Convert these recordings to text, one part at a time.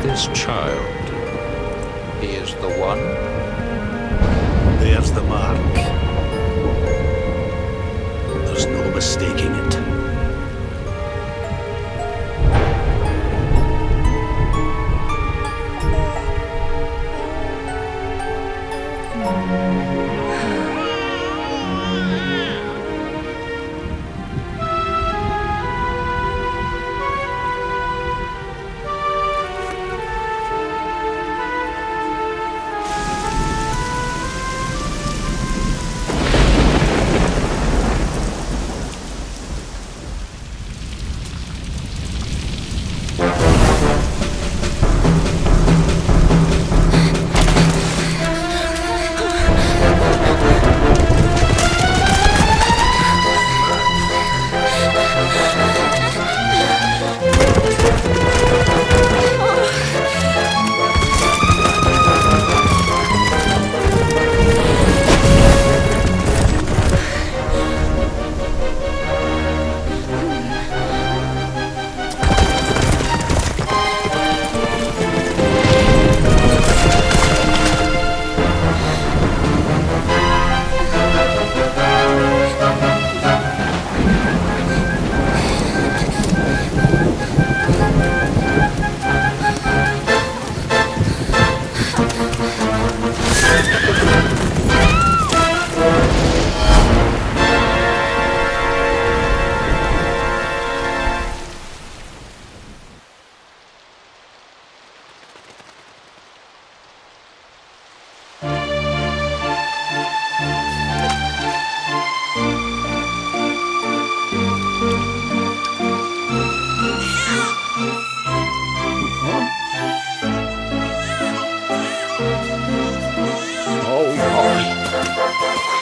This child, he is the one? There's the mark. There's no mistaking it.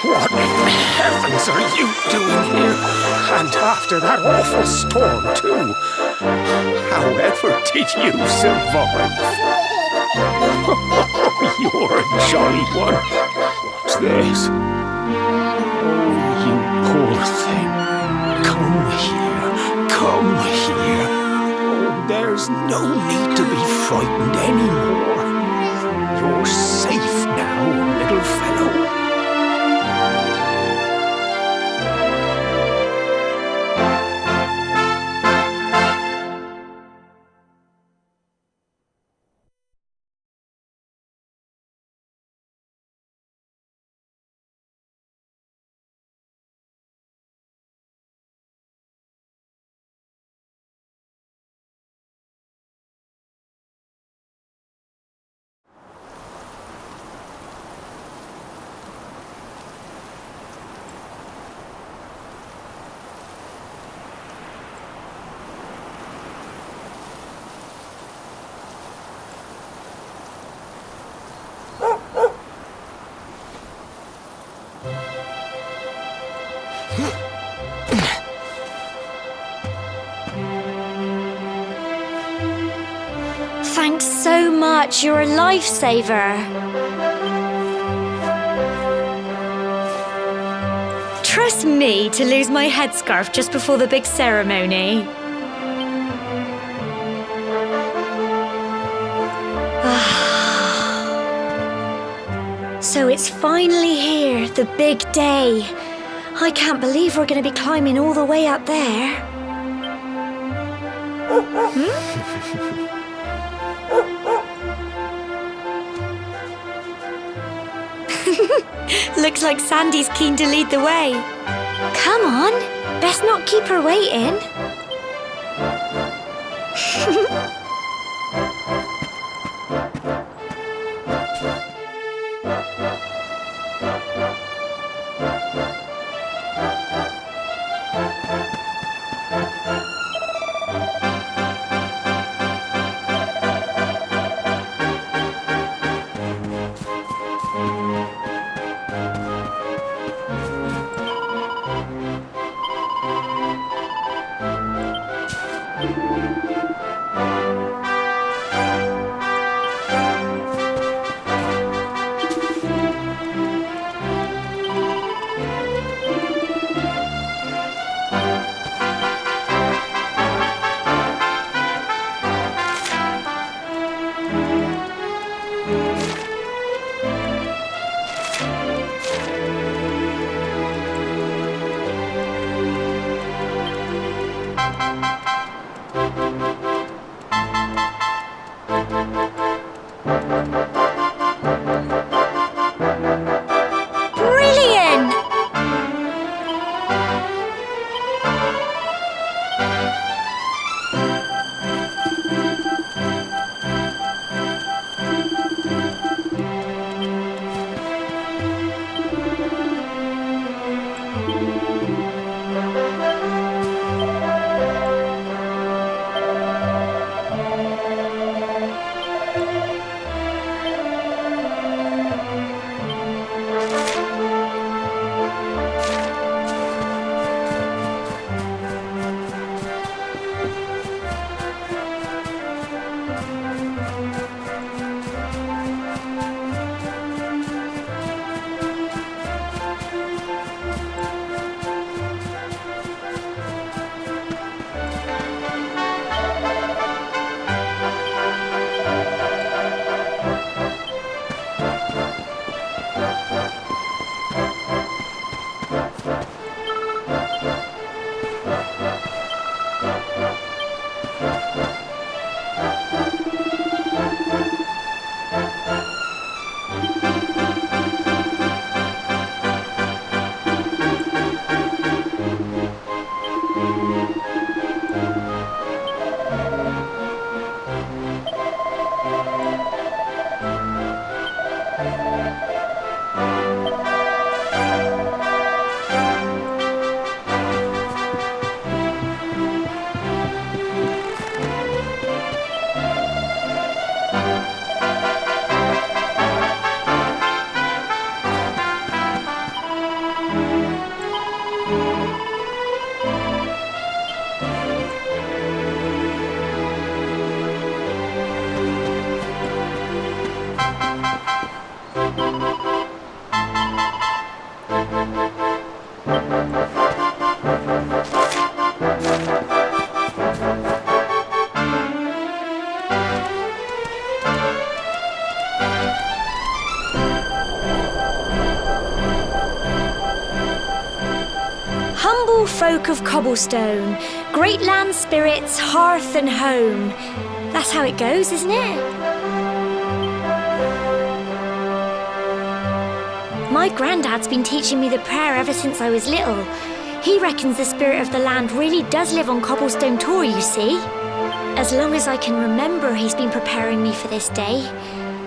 What in heavens are you doing here? And after that awful storm, too. However did you survive? You're a jolly one. What's this? Oh, you poor thing. Come here. Come here. Oh, there's no need to be frightened anymore. You're safe now, little fellow. Thanks so much, you're a lifesaver. Trust me to lose my headscarf just before the big ceremony. So it's finally here, the big day. I can't believe we're going to be climbing all the way up there. Looks like Sandy's keen to lead the way. Come on, best not keep her waiting. humble folk of cobblestone, great land spirits, hearth and home. That's how it goes, isn't it? My granddad's been teaching me the prayer ever since I was little. He reckons the spirit of the land really does live on Cobblestone Tor, you see. As long as I can remember, he's been preparing me for this day.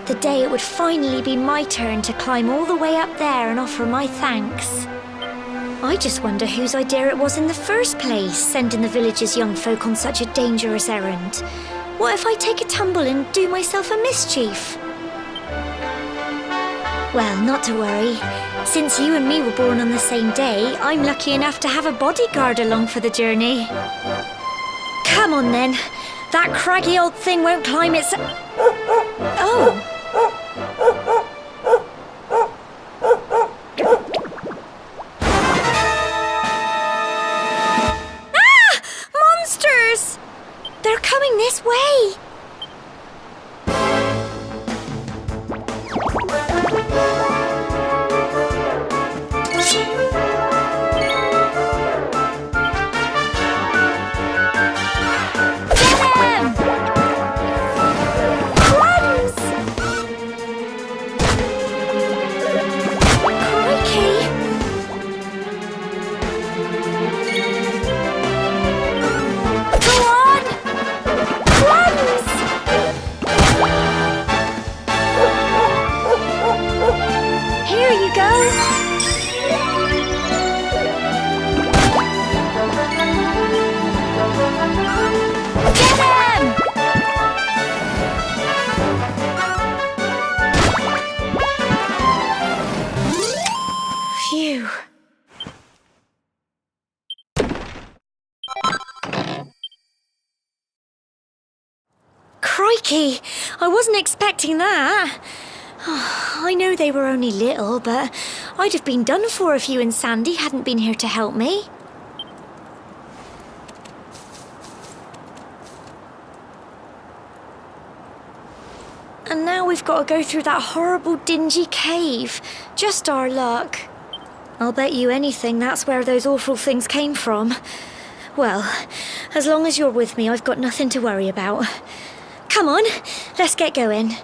The day it would finally be my turn to climb all the way up there and offer my thanks. I just wonder whose idea it was in the first place, sending the village's young folk on such a dangerous errand. What if I take a tumble and do myself a mischief? Well, not to worry. Since you and me were born on the same day, I'm lucky enough to have a bodyguard along for the journey. Come on then. That craggy old thing won't climb its... Oh! Ah! Monsters! They're coming this way! Phew. Crikey! I wasn't expecting that. I know they were only little, but I'd have been done for if you and Sandy hadn't been here to help me. And now we've got to go through that horrible dingy cave. Just our luck. I'll bet you anything that's where those awful things came from. Well, as long as you're with me, I've got nothing to worry about. Come on, let's get going.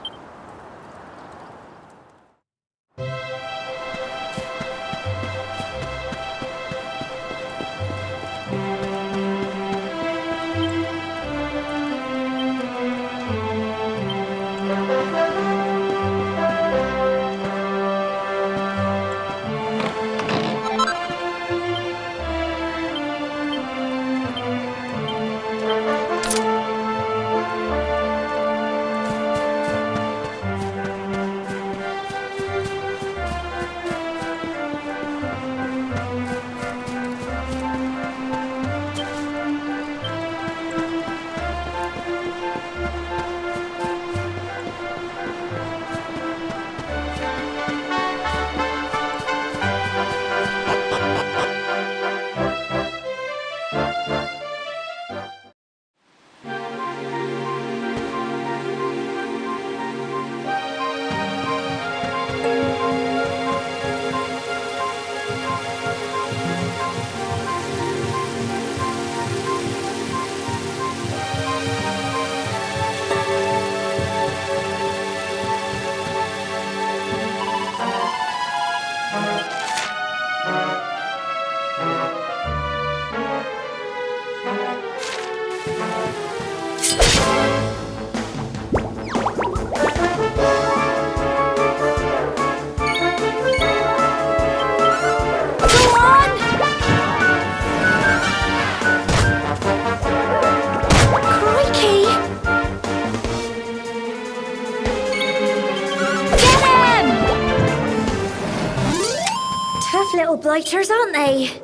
Little blighters, aren't they?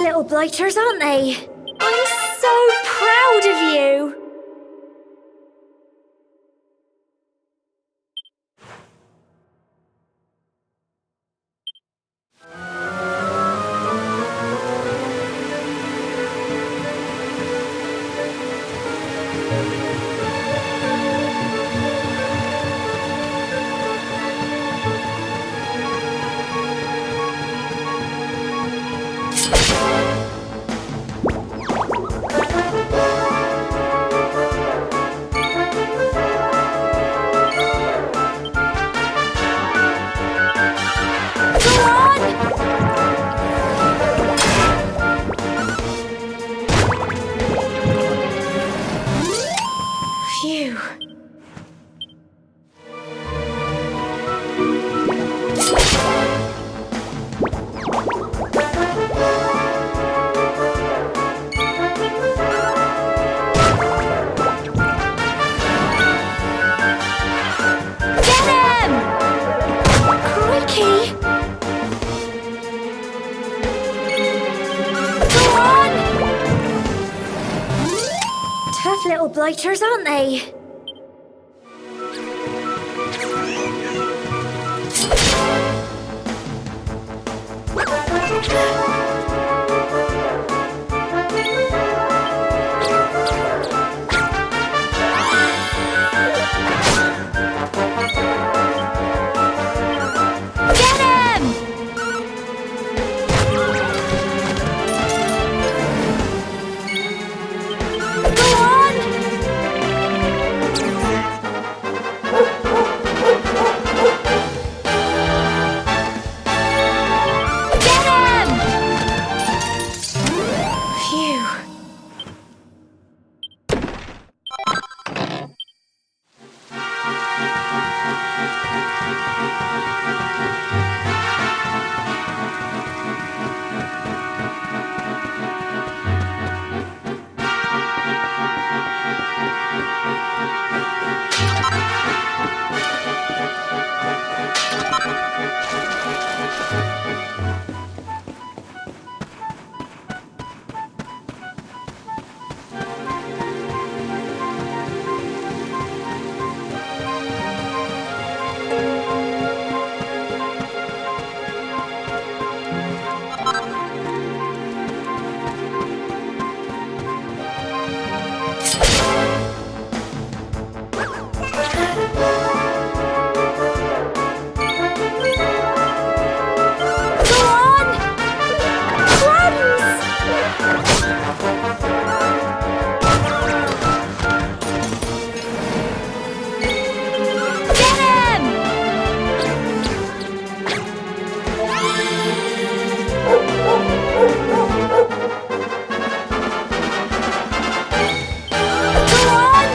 Tough little blighters, aren't they? I'm so proud of you. Phew. Get him! Crikey! Go on! Tough little blighters, aren't they? Get him! Go on! Get him! Phew. Go on! Crumbs! Get him! Go on!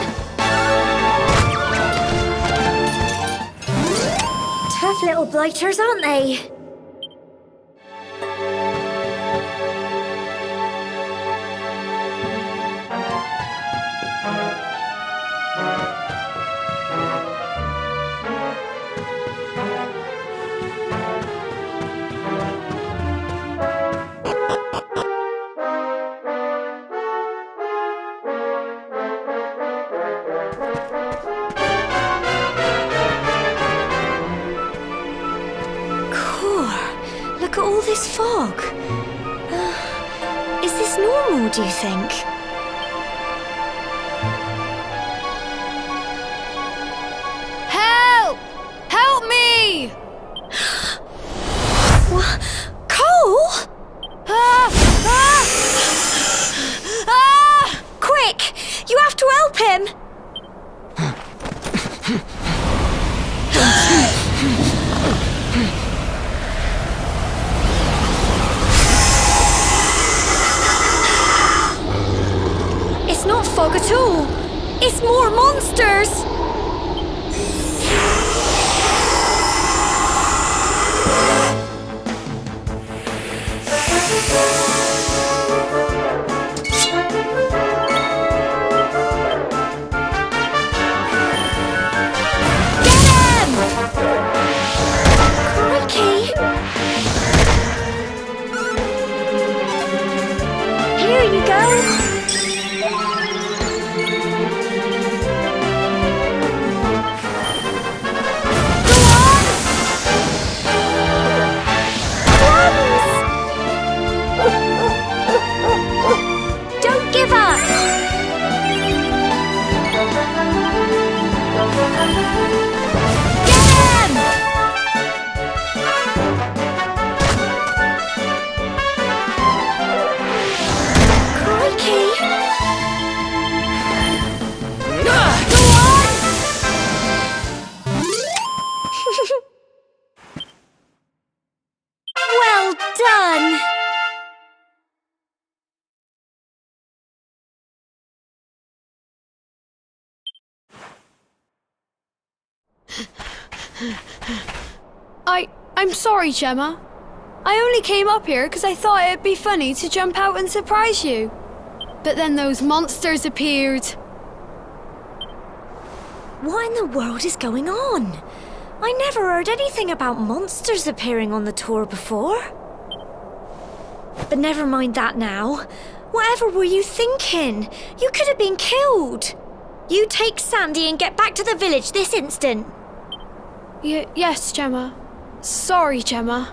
Tough little blighters, aren't they? Look at all this fog. Is this normal, do you think? Help! Help me! What? Cole? Quick! You have to help him! It's not fog at all. It's more monsters. Get him! Crikey! Here you go. Go on! Plums! Don't give up! Get him! Crikey! Go on! Well done! I'm sorry, Gemma. I only came up here because I thought it'd be funny to jump out and surprise you. But then those monsters appeared. What in the world is going on? I never heard anything about monsters appearing on the tour before. But never mind that now. Whatever were you thinking? You could have been killed. You take Sandy and get back to the village this instant. Yes, Gemma. Sorry, Gemma.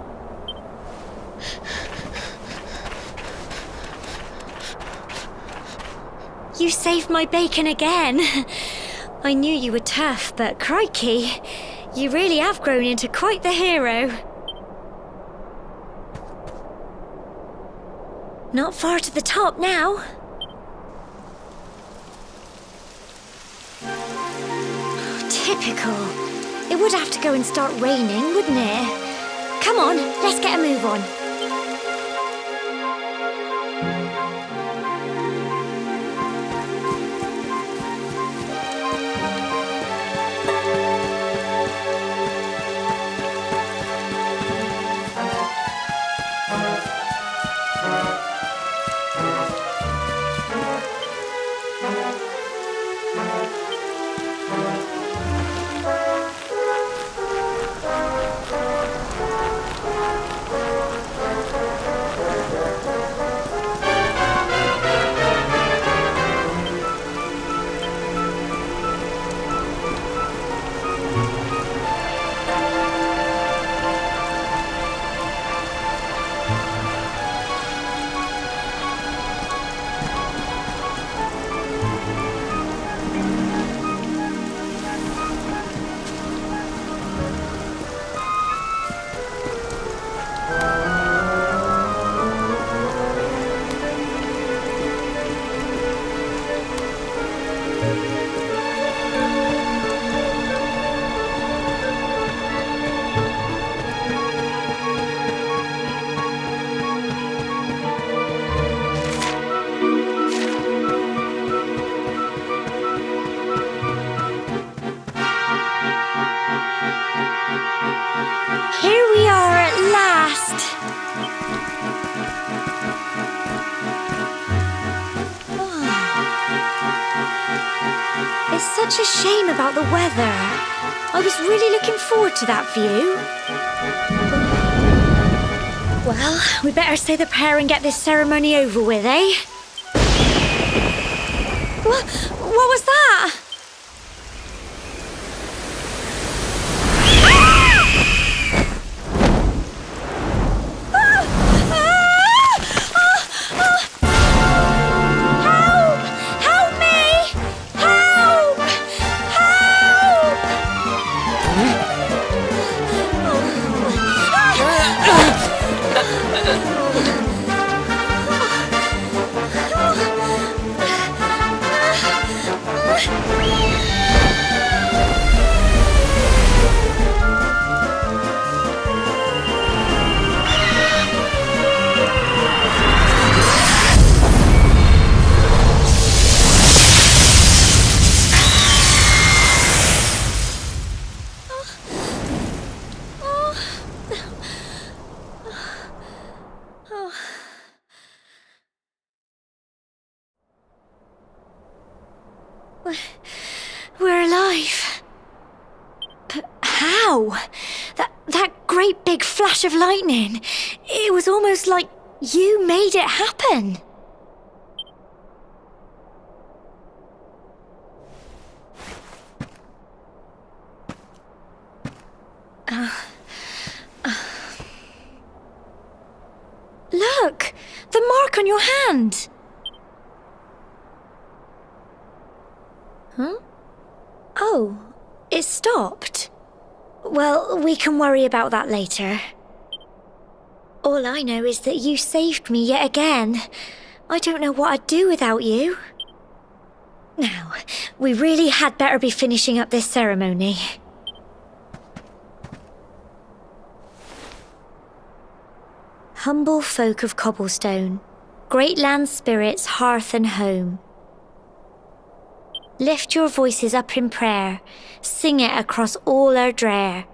You saved my bacon again. I knew you were tough, but crikey, you really have grown into quite the hero. Not far to the top now. Typical. It would have to go and start raining, wouldn't it? Come on, let's get a move on. Here we are at last. It's such a shame about the weather. I was really looking forward to that view. Well, we better say the prayer and get this ceremony over with, eh? What was that? We're alive. But how? That great big flash of lightning. It was almost like you made it happen. Look! The mark on your hand! Huh? Oh, it stopped. Well, we can worry about that later. All I know is that you saved me yet again. I don't know what I'd do without you. Now, we really had better be finishing up this ceremony. Humble folk of cobblestone, great land spirits, hearth and home. Lift your voices up in prayer, sing it across all our drear.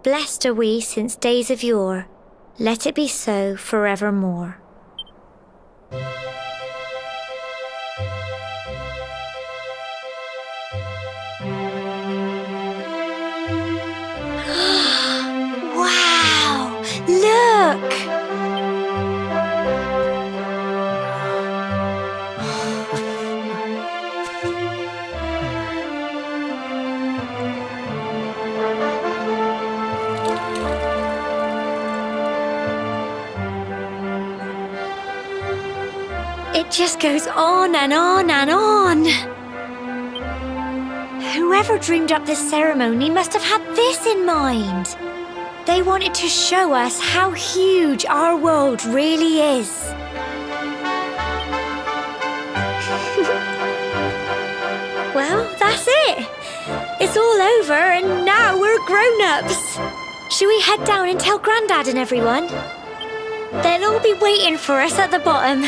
Blessed are we since days of yore, let it be so forevermore. Wow! Look! It just goes on and on and on. Whoever dreamed up this ceremony must have had this in mind. They wanted to show us how huge our world really is. Well, that's it. It's all over and now we're grown-ups. Should we head down and tell Grandad and everyone? They'll all be waiting for us at the bottom.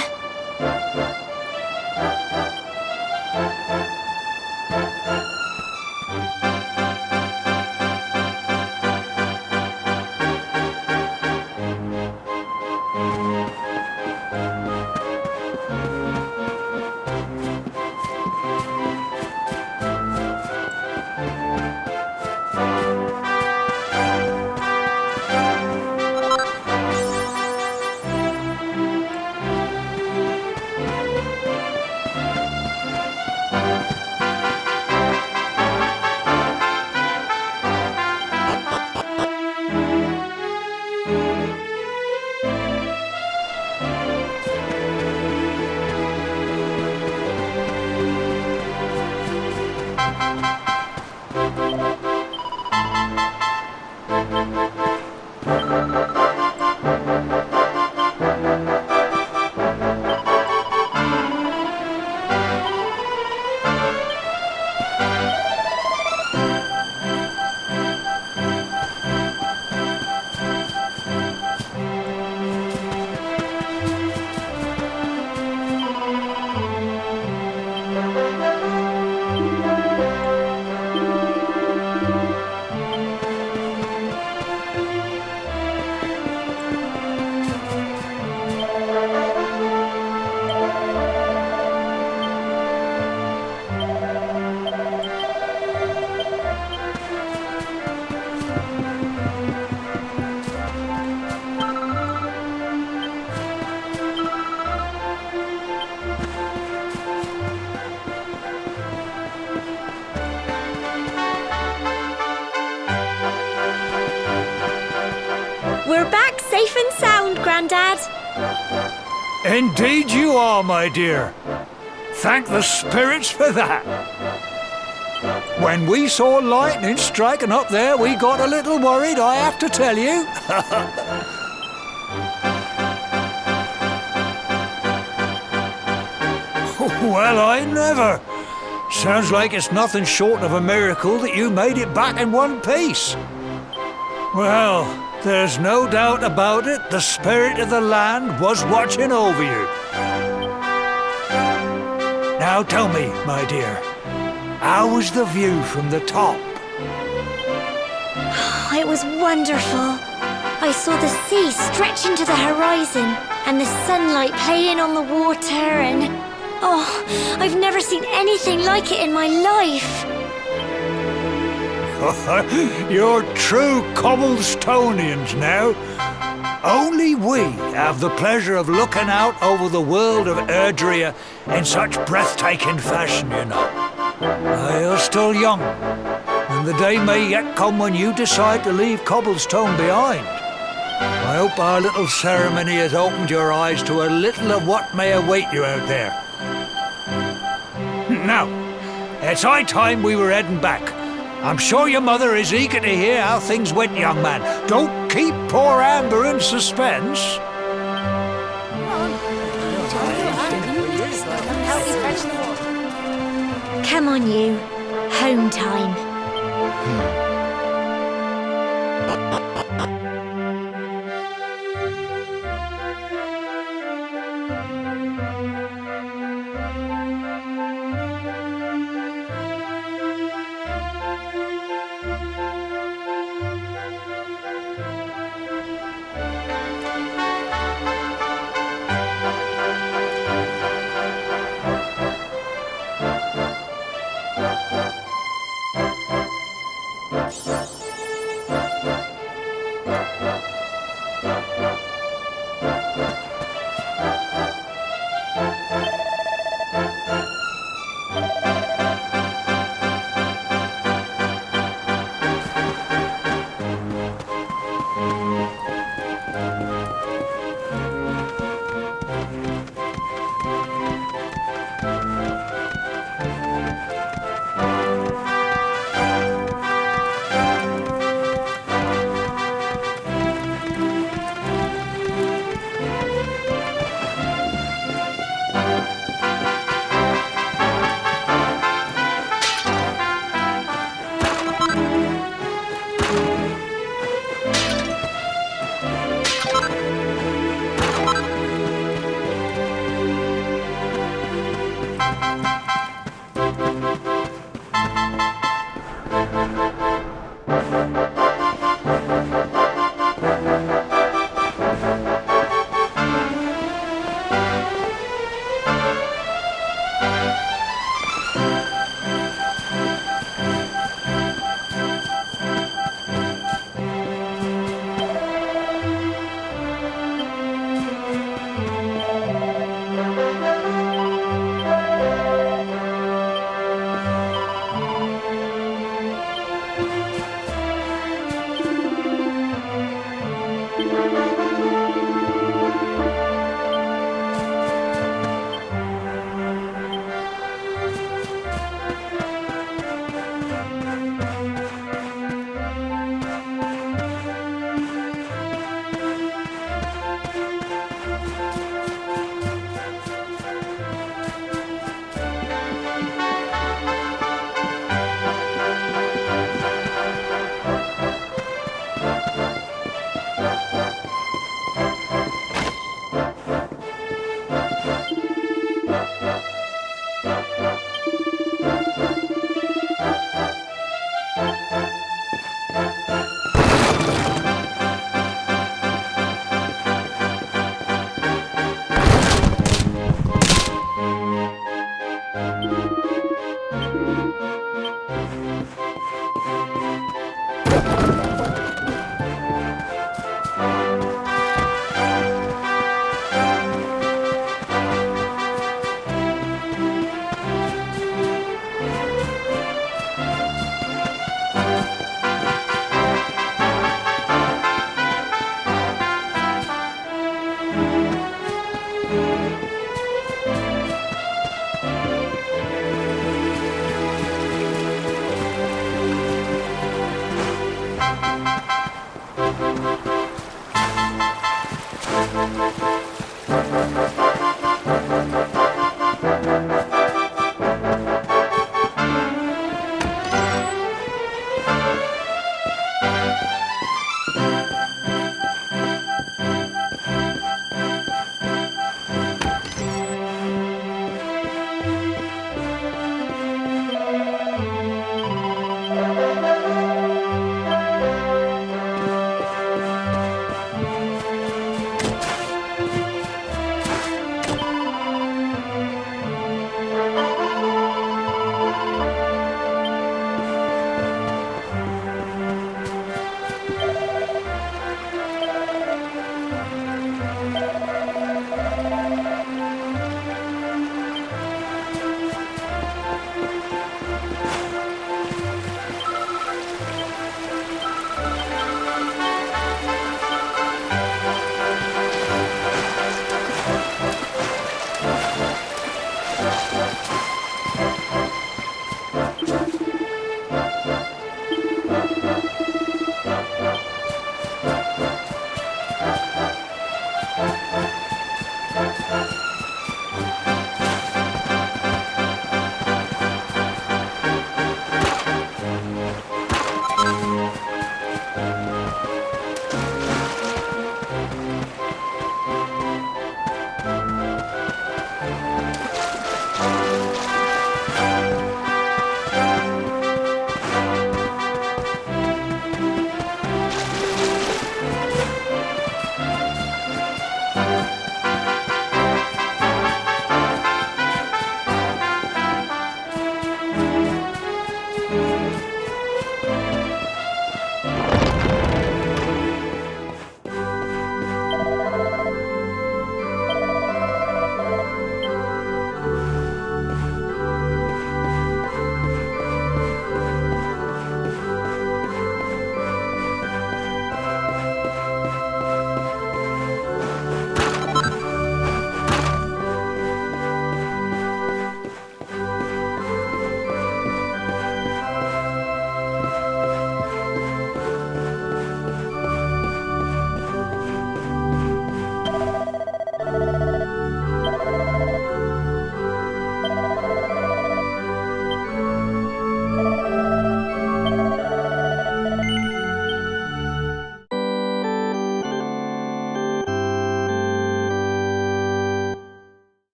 We're back safe and sound, Grandad. Indeed you are, my dear. Thank the spirits for that. When we saw lightning striking up there, we got a little worried, I have to tell you. Well, I never. Sounds like it's nothing short of a miracle that you made it back in one piece. Well, there's no doubt about it, the spirit of the land was watching over you. Now tell me, my dear, how was the view from the top? It was wonderful. I saw the sea stretch into the horizon and the sunlight playing on the water and... oh, I've never seen anything like it in my life. You're true Cobblestonians now. Only we have the pleasure of looking out over the world of Erdrea in such breathtaking fashion, you know. You're still young. And the day may yet come when you decide to leave Cobblestone behind. I hope our little ceremony has opened your eyes to a little of what may await you out there. Now, it's high time we were heading back. I'm sure your mother is eager to hear how things went, young man. Don't keep poor Amber in suspense. Come on, you. Home time.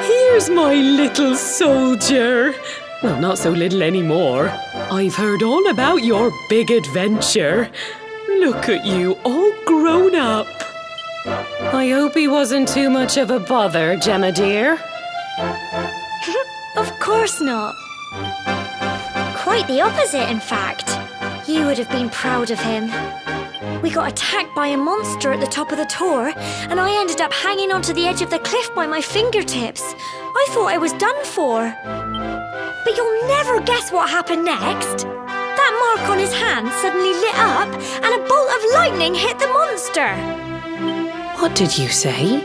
Here's my little soldier. Well, not so little anymore. I've heard all about your big adventure. Look at you, all grown up. I hope he wasn't too much of a bother, Gemma dear. Of course not. Quite the opposite, in fact. You would have been proud of him. We got attacked by a monster at the top of the tor, and I ended up hanging onto the edge of the cliff by my fingertips. I thought I was done for. But you'll never guess what happened next. That mark on his hand suddenly lit up, and a bolt of lightning hit the monster. What did you say?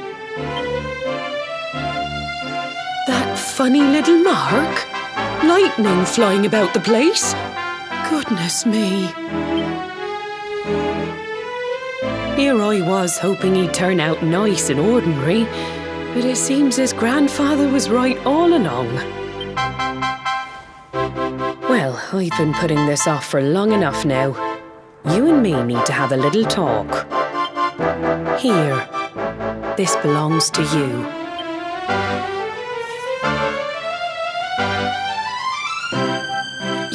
That funny little mark? Lightning flying about the place? Goodness me. Here I was hoping he'd turn out nice and ordinary, but it seems his grandfather was right all along. Well, I've been putting this off for long enough now. You and me need to have a little talk. Here, this belongs to you.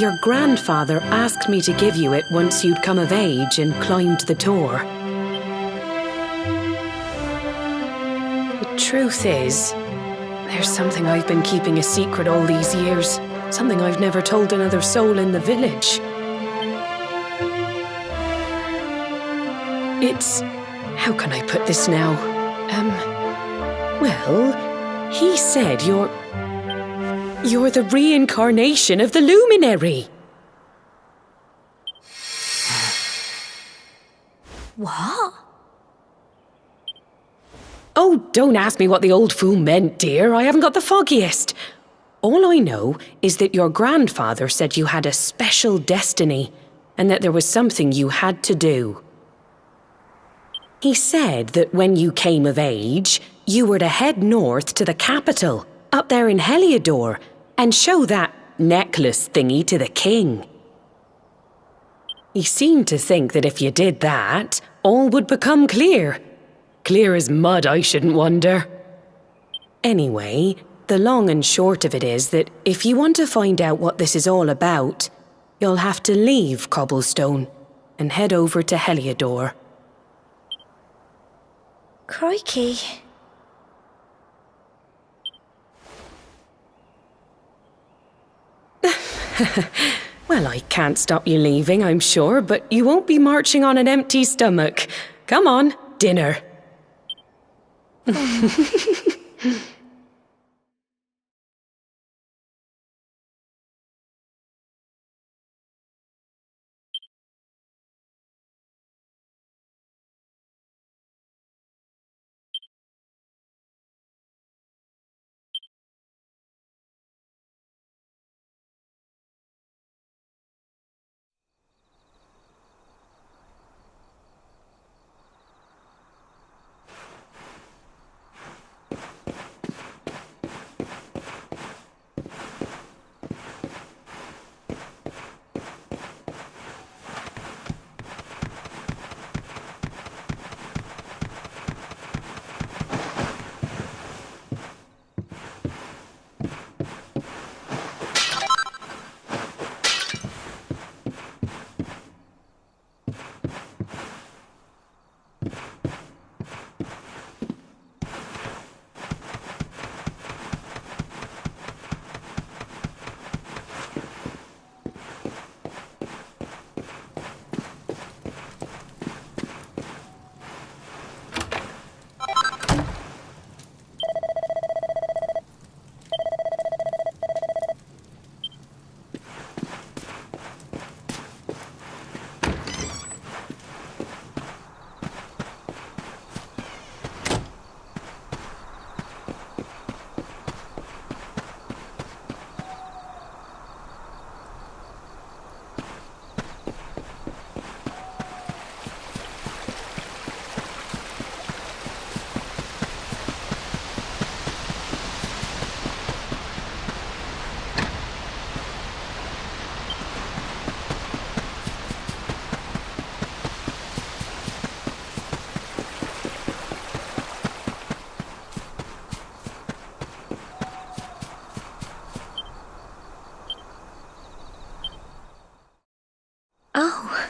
Your grandfather asked me to give you it once you'd come of age and climbed the tor. The truth is, there's something I've been keeping a secret all these years. Something I've never told another soul in the village. It's... how can I put this now? Well, he said you're the reincarnation of the luminary. What? Oh, don't ask me what the old fool meant, dear. I haven't got the foggiest. All I know is that your grandfather said you had a special destiny and that there was something you had to do. He said that when you came of age, you were to head north to the capital, up there in Heliodor, and show that necklace thingy to the king. He seemed to think that if you did that, all would become clear. Clear as mud, I shouldn't wonder. Anyway, the long and short of it is that if you want to find out what this is all about, you'll have to leave Cobblestone and head over to Heliodor. Crikey. Well, I can't stop you leaving, I'm sure, but you won't be marching on an empty stomach. Come on, dinner. Oh,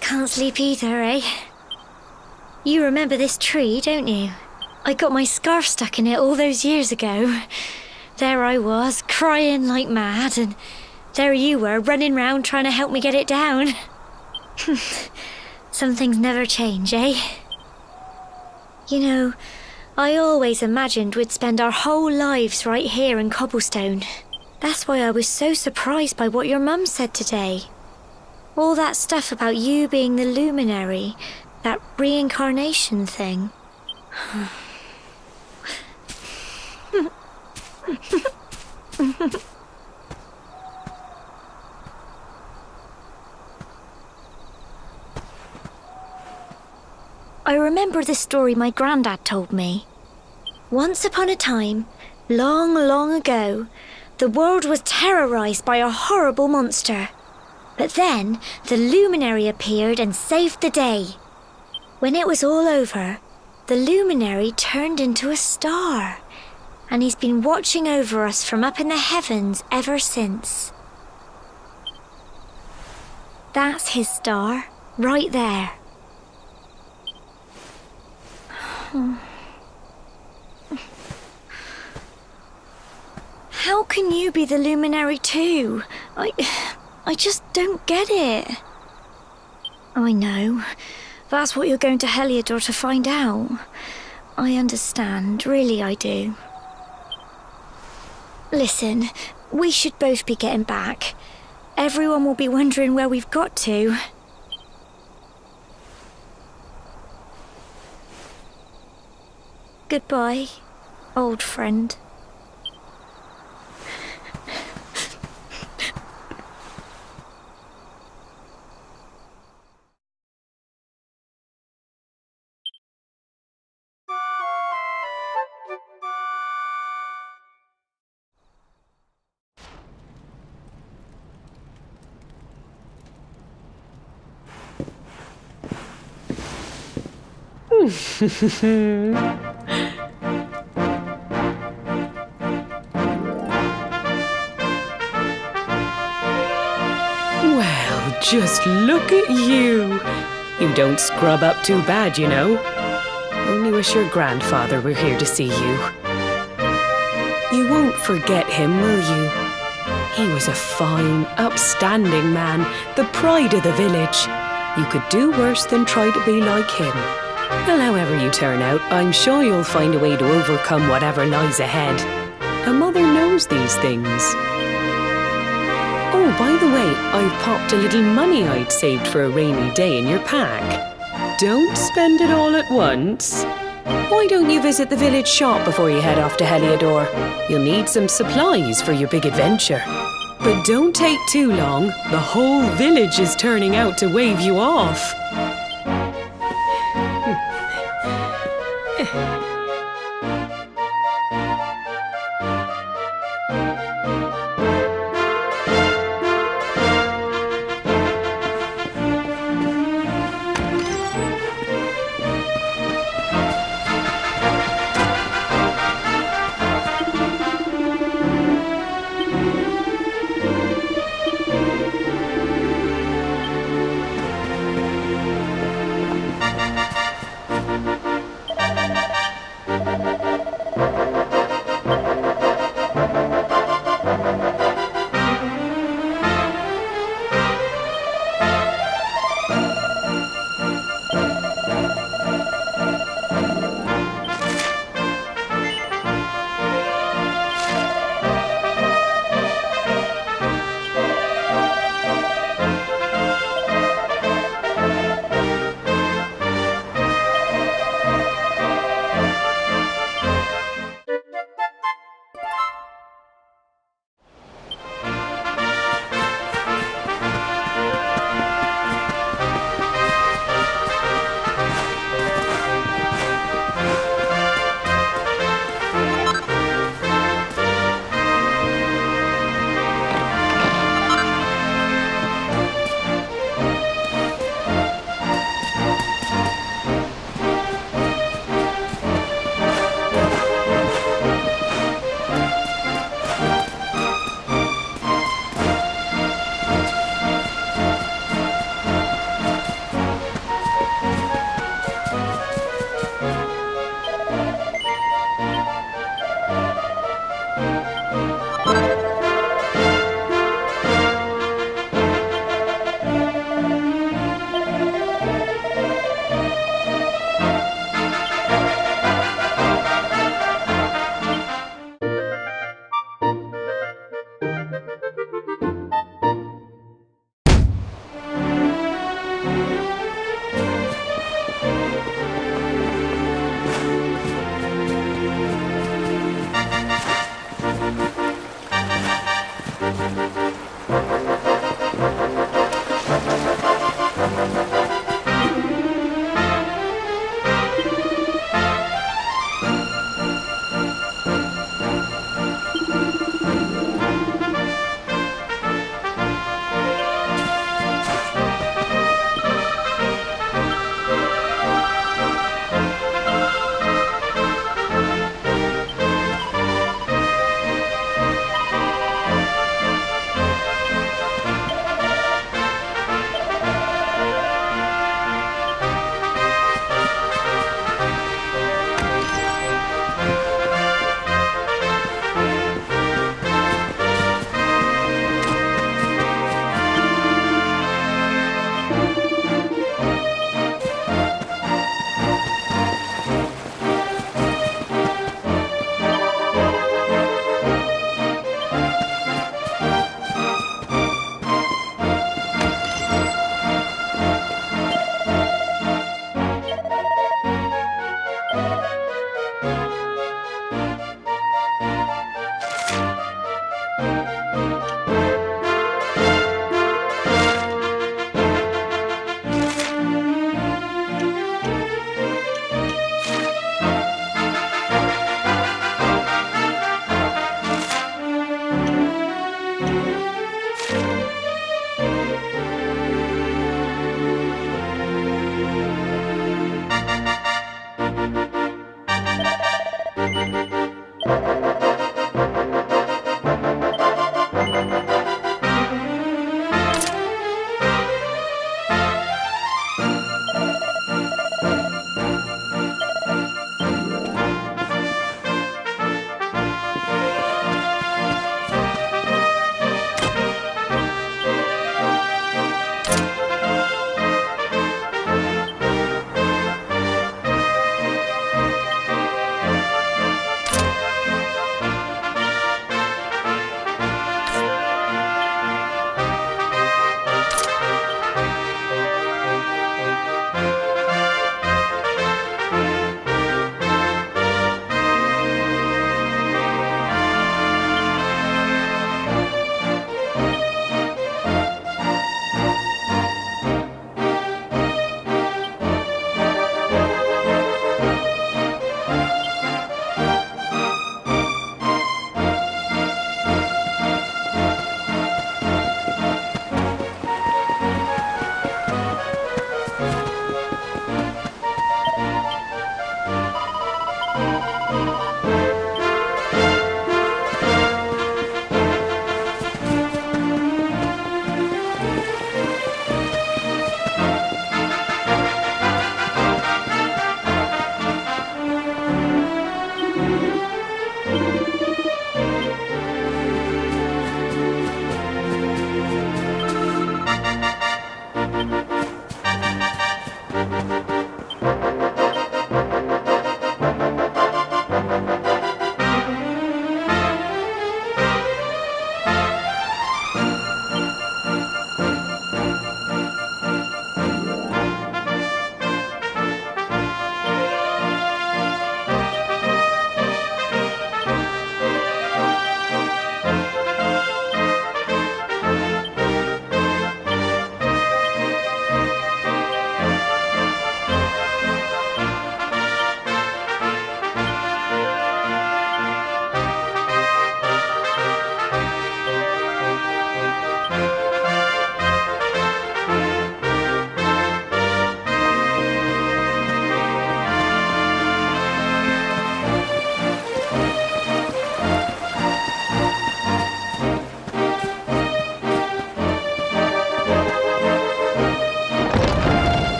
can't sleep either, eh? You remember this tree, don't you? I got my scarf stuck in it all those years ago. There I was, crying like mad, and there you were, running round trying to help me get it down. Some things never change, eh? You know, I always imagined we'd spend our whole lives right here in Cobblestone. That's why I was so surprised by what your mum said today. All that stuff about you being the luminary, that reincarnation thing. I remember the story my granddad told me. Once upon a time, long, long ago, the world was terrorized by a horrible monster. But then the luminary appeared and saved the day. When it was all over, the luminary turned into a star, and he's been watching over us from up in the heavens ever since. That's his star, right there. How can you be the luminary too? I just don't get it. I know. That's what you're going to Heliodor to find out. I understand, really I do. Listen, we should both be getting back. Everyone will be wondering where we've got to. Goodbye, old friend. Well, just look at you. You don't scrub up too bad, you know. Only wish your grandfather were here to see you. You won't forget him, will you? He was a fine, upstanding man, the pride of the village. You could do worse than try to be like him. Well, however you turn out, I'm sure you'll find a way to overcome whatever lies ahead. A mother knows these things. Oh, by the way, I've popped a little money I'd saved for a rainy day in your pack. Don't spend it all at once. Why don't you visit the village shop before you head off to Heliodor? You'll need some supplies for your big adventure. But don't take too long. The whole village is turning out to wave you off.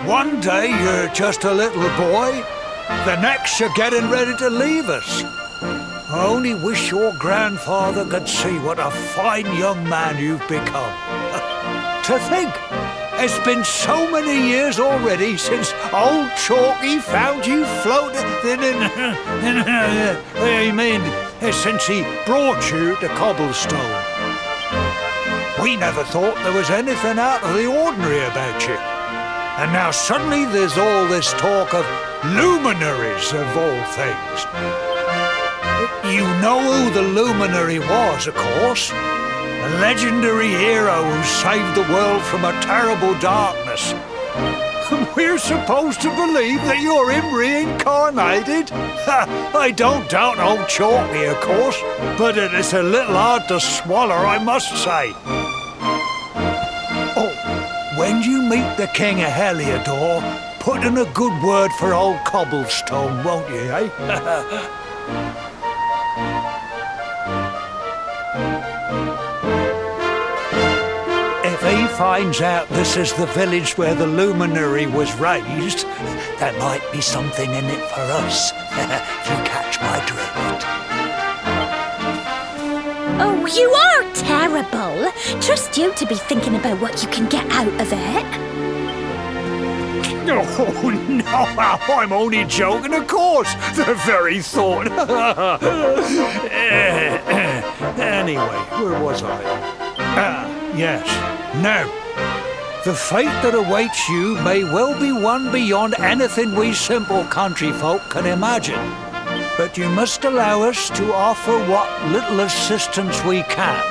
One day you're just a little boy, the next you're getting ready to leave us. I only wish your grandfather could see what a fine young man you've become. To think, it's been so many years already since old Chalky found you floating. I mean, since he brought you to Cobblestone. We never thought there was anything out of the ordinary about you. And now suddenly there's all this talk of luminaries of all things. You know who the luminary was, of course. A legendary hero who saved the world from a terrible darkness. And we're supposed to believe that you're him reincarnated? I don't doubt old Chalky, of course, but it is a little hard to swallow, I must say. When you meet the King of Heliodor, put in a good word for old Cobblestone, won't you, eh? If he finds out this is the village where the luminary was raised, there might be something in it for us, if you catch my drift. Oh, you are terrible. Trust you to be thinking about what you can get out of it. Oh, no, I'm only joking, of course. The very thought. Anyway, where was I? Yes. Now, the fate that awaits you may well be one beyond anything we simple country folk can imagine. But you must allow us to offer what little assistance we can.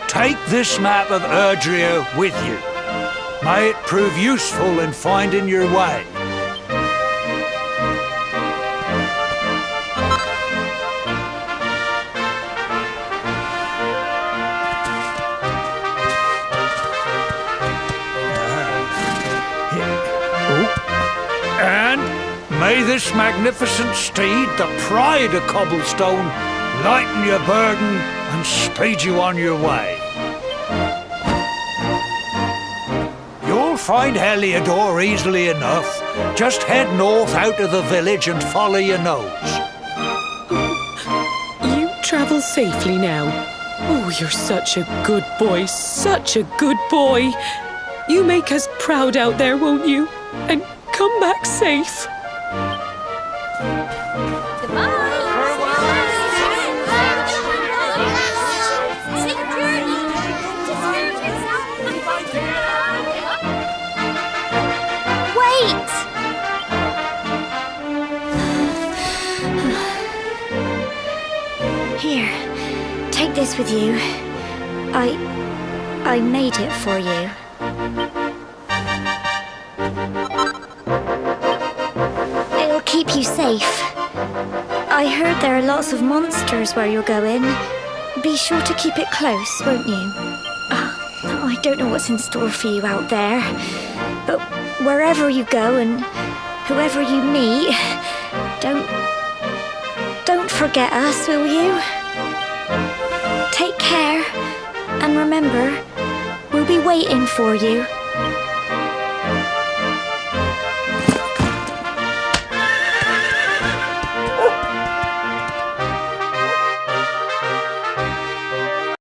Take this map of Erdrea with you. May it prove useful in finding your way. And may this magnificent steed, the pride of Cobblestone, lighten your burden and speed you on your way. You'll find Heliodor easily enough. Just head north out of the village and follow your nose. You travel safely now. Oh, you're such a good boy, such a good boy. You make us proud out there, won't you? And come back safe. Here, take this with you. I made it for you. It'll keep you safe. I heard there are lots of monsters where you're going. Be sure to keep it close, won't you? I don't know what's in store for you out there, but wherever you go and whoever you meet, don't forget us, will you? Take care, and remember, we'll be waiting for you.